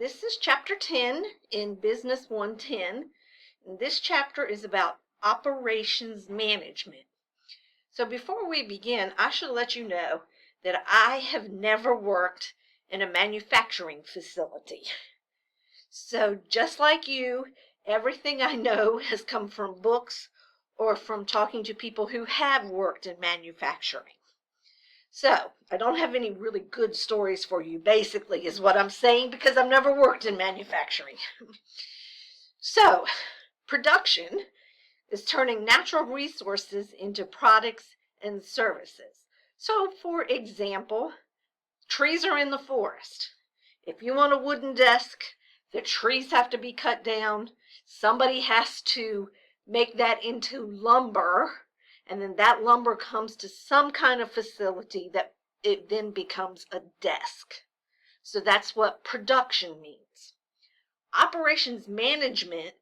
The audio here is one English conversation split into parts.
This is chapter 10 in Business 110. And this chapter is about operations management. So before we begin, I should let you know that I have never worked in a manufacturing facility. So just like you, everything I know has come from books or from talking to people who have worked in manufacturing. So, I don't have any really good stories for you, basically, is what I'm saying, because I've never worked in manufacturing. So, production is turning natural resources into products and services. So, for example, trees are in the forest. If you want a wooden desk, the trees have to be cut down. Somebody has to make that into lumber. And then that lumber comes to some kind of facility that it then becomes a desk. So that's what production means. Operations management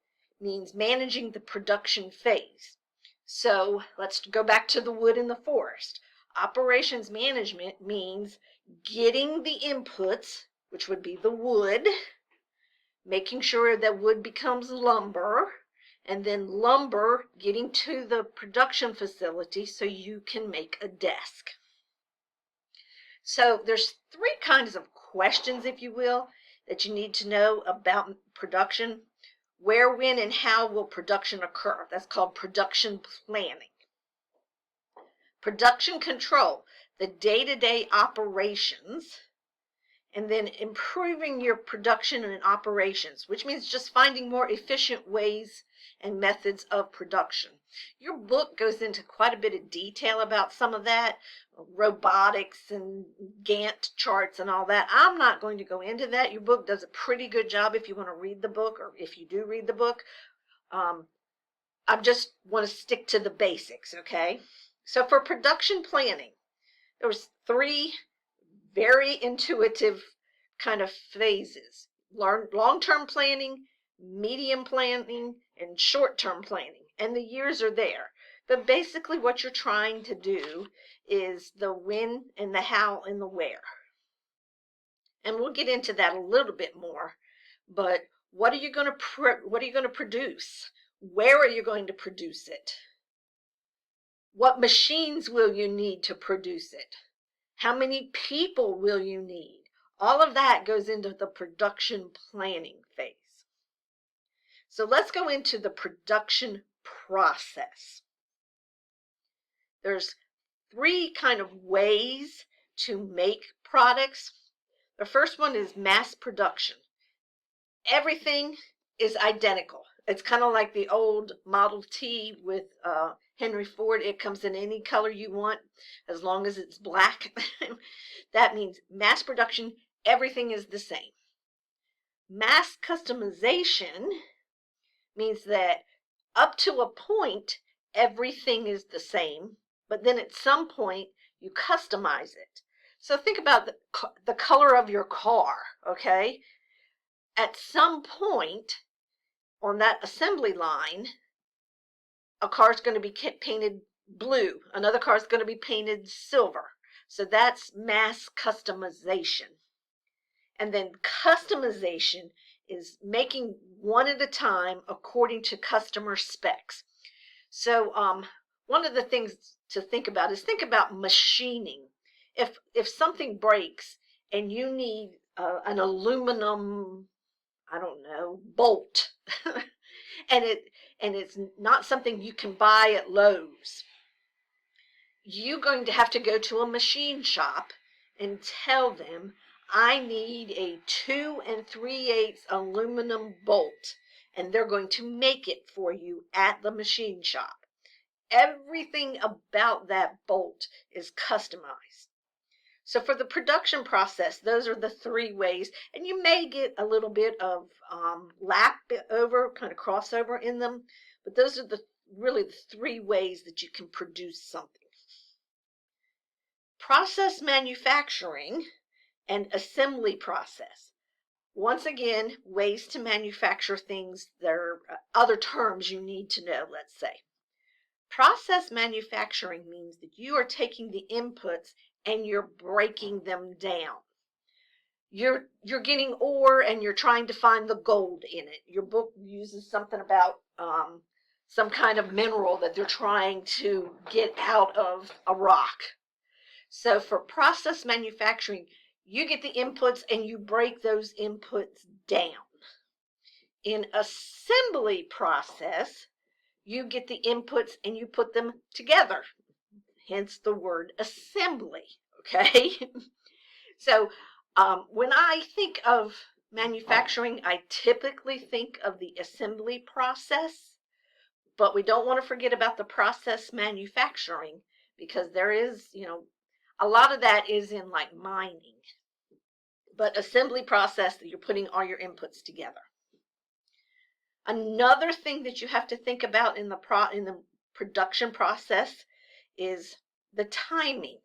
means managing the production phase. So let's go back to the wood in the forest. Operations management means getting the inputs, which would be the wood, making sure that wood becomes lumber, and then lumber getting to the production facility so you can make a desk. So there's three kinds of questions, if you will, that you need to know about production. Where, when, and how will production occur? That's called production planning. Production control, the day-to-day operations, and then improving your production and operations, which means just finding more efficient ways and methods of production. Your book goes into quite a bit of detail about some of that, robotics and Gantt charts and all that. I'm not going to go into that. Your book does a pretty good job if you want to read the book, or if you do read the book. I just want to stick to the basics, okay? So for production planning, there was three very intuitive kind of phases: long-term planning, medium planning, and short-term planning. And the years are there. But basically what you're trying to do is the when and the how and the where. And we'll get into that a little bit more. But what are you going to produce? Where are you going to produce it? What machines will you need to produce it? How many people will you need? All of that goes into the production planning phase. So let's go into the production process. There's three kind of ways to make products. The first one is mass production. Everything is identical. It's kind of like the old Model T with Henry Ford. It comes in any color you want as long as it's black. That means mass production, everything is the same. Mass customization means that up to a point, everything is the same, but then at some point, you customize it. So think about the color of your car, okay? At some point on that assembly line, a car is going to be painted blue. Another car is going to be painted silver. So that's mass customization. And then customization is making one at a time according to customer specs. So one of the things to think about is think about machining. If something breaks and you need an aluminum, I don't know, bolt, and it's not something you can buy at Lowe's, you're going to have to go to a machine shop and tell them, I need a 2 3/8 aluminum bolt, and they're going to make it for you at the machine shop. Everything about that bolt is customized. So for the production process, those are the three ways, and you may get a little bit of lap over, kind of crossover in them, but those are really the three ways that you can produce something. Process manufacturing and assembly process. Once again, ways to manufacture things. There are other terms you need to know, let's say. Process manufacturing means that you are taking the inputs and you're breaking them down. you're getting ore and you're trying to find the gold in it. Your book uses something about some kind of mineral that they're trying to get out of a rock. So for process manufacturing, you get the inputs and you break those inputs down. In assembly process, you get the inputs and you put them together, hence the word assembly, okay? So when I think of manufacturing, I typically think of the assembly process, but we don't want to forget about the process manufacturing, because there is, a lot of that is in like mining. But assembly process, that you're putting all your inputs together. Another thing that you have to think about in the production process is the timing.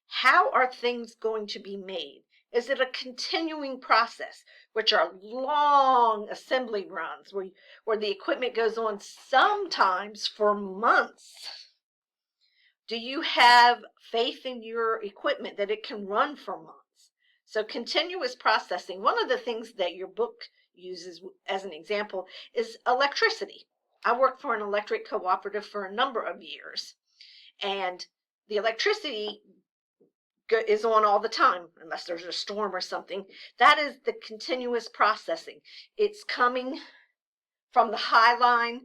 How are things going to be made? Is it a continuing process, which are long assembly runs where the equipment goes on sometimes for months? Do you have faith in your equipment that it can run for months? So continuous processing, one of the things that your book uses as an example is electricity. I worked for an electric cooperative for a number of years, and the electricity is on all the time unless there's a storm or something. That is the continuous processing. It's coming from the high line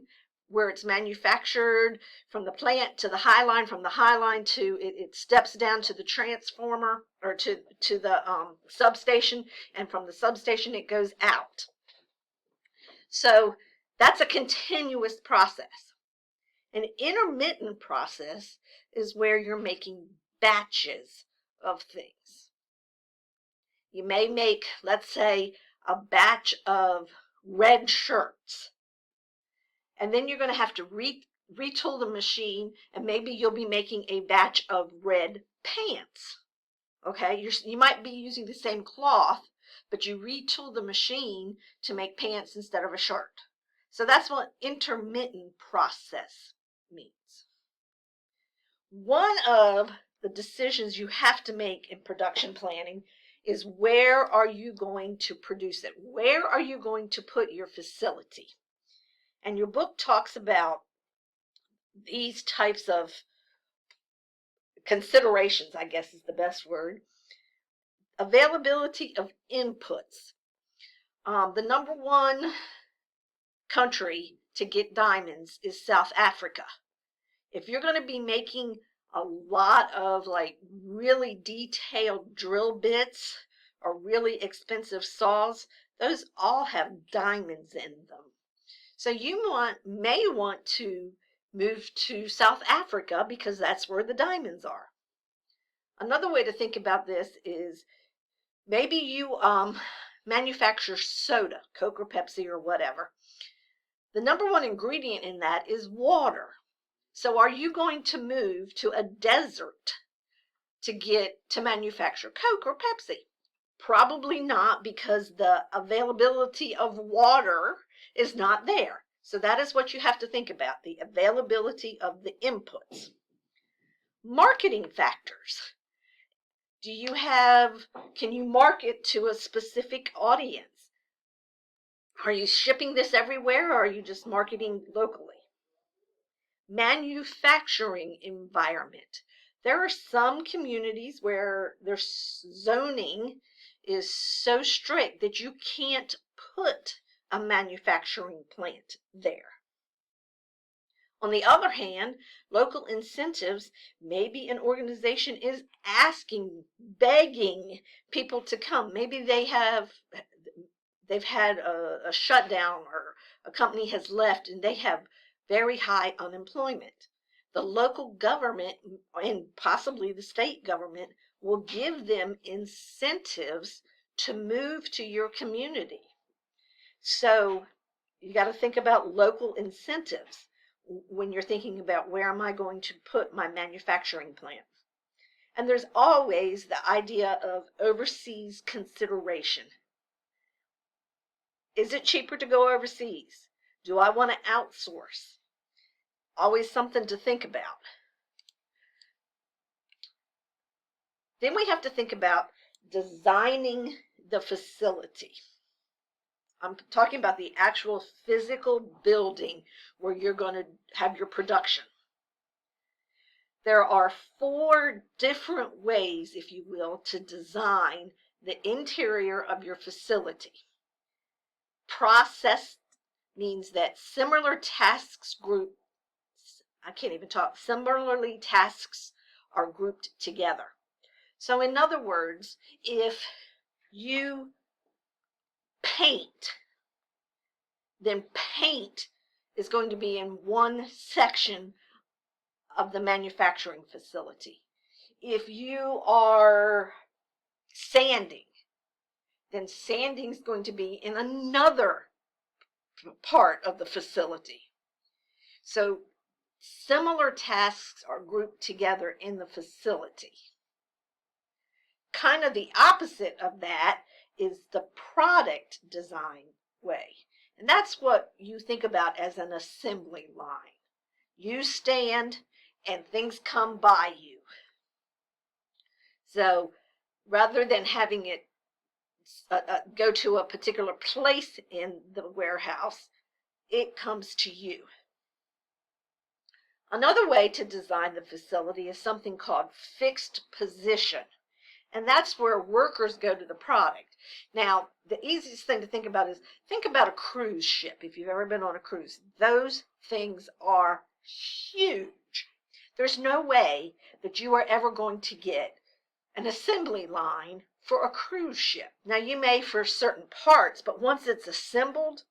where it's manufactured, from the plant to the high line, from the high line to it steps down to the transformer or to the substation, and from the substation it goes out. So that's a continuous process. An intermittent process is where you're making batches of things. You may make, let's say, a batch of red shirts, and then you're going to have to retool the machine, and maybe you'll be making a batch of red pants. Okay, you might be using the same cloth, but you retool the machine to make pants instead of a shirt. So that's what intermittent process means. One of the decisions you have to make in production planning is, where are you going to produce it? Where are you going to put your facility? And your book talks about these types of considerations, I guess is the best word. Availability of inputs. The number one country to get diamonds is South Africa. If you're going to be making a lot of like really detailed drill bits or really expensive saws, those all have diamonds in them. So you may want to move to South Africa because that's where the diamonds are. Another way to think about this is, maybe you manufacture soda, Coke or Pepsi or whatever. The number one ingredient in that is water. So are you going to move to a desert to manufacture Coke or Pepsi? Probably not, because the availability of water is not there. So that is what you have to think about, the availability of the inputs. Marketing factors. Can you market to a specific audience? Are you shipping this everywhere, or are you just marketing locally? Manufacturing environment. There are some communities where their zoning is so strict that you can't put a manufacturing plant there. On the other hand, local incentives, maybe an organization is asking, begging people to come. Maybe they've had a shutdown, or a company has left and they have very high unemployment. The local government and possibly the state government will give them incentives to move to your community. So you got to think about local incentives when you're thinking about, where am I going to put my manufacturing plant? And there's always the idea of overseas consideration. Is it cheaper to go overseas? Do I want to outsource? Always something to think about. Then we have to think about designing the facility. I'm talking about the actual physical building where you're going to have your production. There are 4 different ways, if you will, to design the interior of your facility. Process means that similar tasks group, I can't even talk, similarly tasks are grouped together. So in other words, if you paint, then paint is going to be in one section of the manufacturing facility. If you are sanding, then sanding is going to be in another part of the facility. So similar tasks are grouped together in the facility. Kind of the opposite of that is the product design way. And that's what you think about as an assembly line. You stand and things come by you. So rather than having it go to a particular place in the warehouse, it comes to you. Another way to design the facility is something called fixed position. And that's where workers go to the product. Now, the easiest thing to think about is think about a cruise ship. If you've ever been on a cruise, those things are huge. There's no way that you are ever going to get an assembly line for a cruise ship. Now, you may for certain parts, but once it's assembled,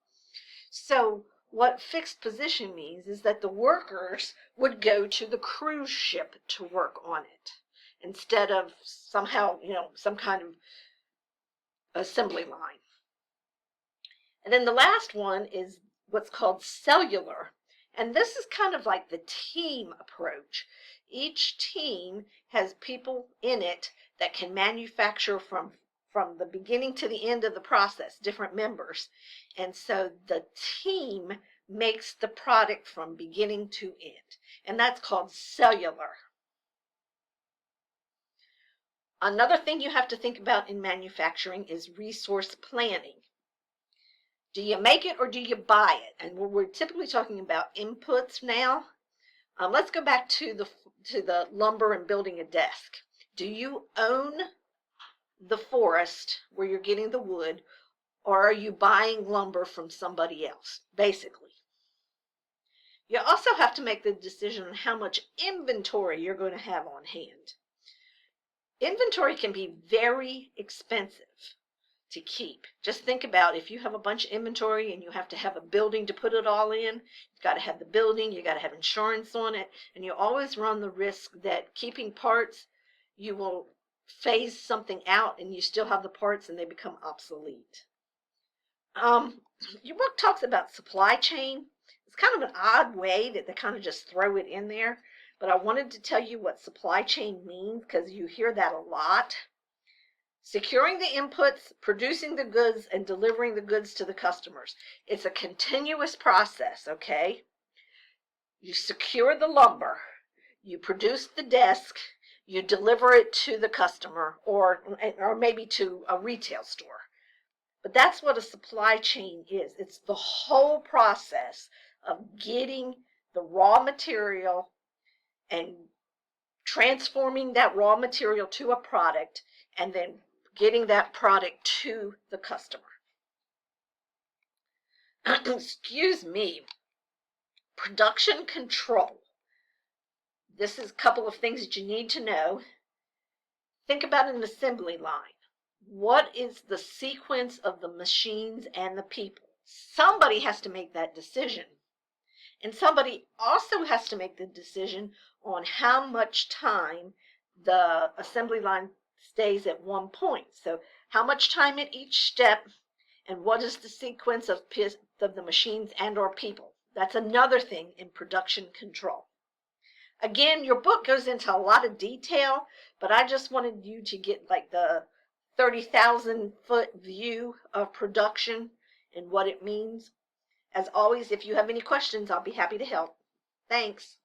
so what fixed position means is that the workers would go to the cruise ship to work on it, instead of somehow, some kind of assembly line. And then the last one is what's called cellular. And this is kind of like the team approach. Each team has people in it that can manufacture from the beginning to the end of the process, different members. And so the team makes the product from beginning to end. And that's called cellular. Another thing you have to think about in manufacturing is resource planning. Do you make it or do you buy it? And we're typically talking about inputs now. Let's go back to the lumber and building a desk. Do you own the forest where you're getting the wood, or are you buying lumber from somebody else, basically? You also have to make the decision on how much inventory you're going to have on hand. Inventory can be very expensive to keep. Just think about if you have a bunch of inventory and you have to have a building to put it all in, you've got to have the building, you got to have insurance on it, and you always run the risk that keeping parts, you will phase something out and you still have the parts and they become obsolete. Your book talks about supply chain. It's kind of an odd way that they kind of just throw it in there. But I wanted to tell you what supply chain means because you hear that a lot. Securing the inputs, producing the goods, and delivering the goods to the customers. It's a continuous process, okay? You secure the lumber, you produce the desk, you deliver it to the customer or maybe to a retail store. But that's what a supply chain is. It's the whole process of getting the raw material and transforming that raw material to a product and then getting that product to the customer. Excuse me. Production control. This is a couple of things that you need to know. Think about an assembly line. What is the sequence of the machines and the people? Somebody has to make that decision. And somebody also has to make the decision on how much time the assembly line stays at one point. So how much time at each step, and what is the sequence of the machines and or people? That's another thing in production control. Again, your book goes into a lot of detail, but I just wanted you to get like the 30,000-foot view of production and what it means. As always, if you have any questions, I'll be happy to help. Thanks.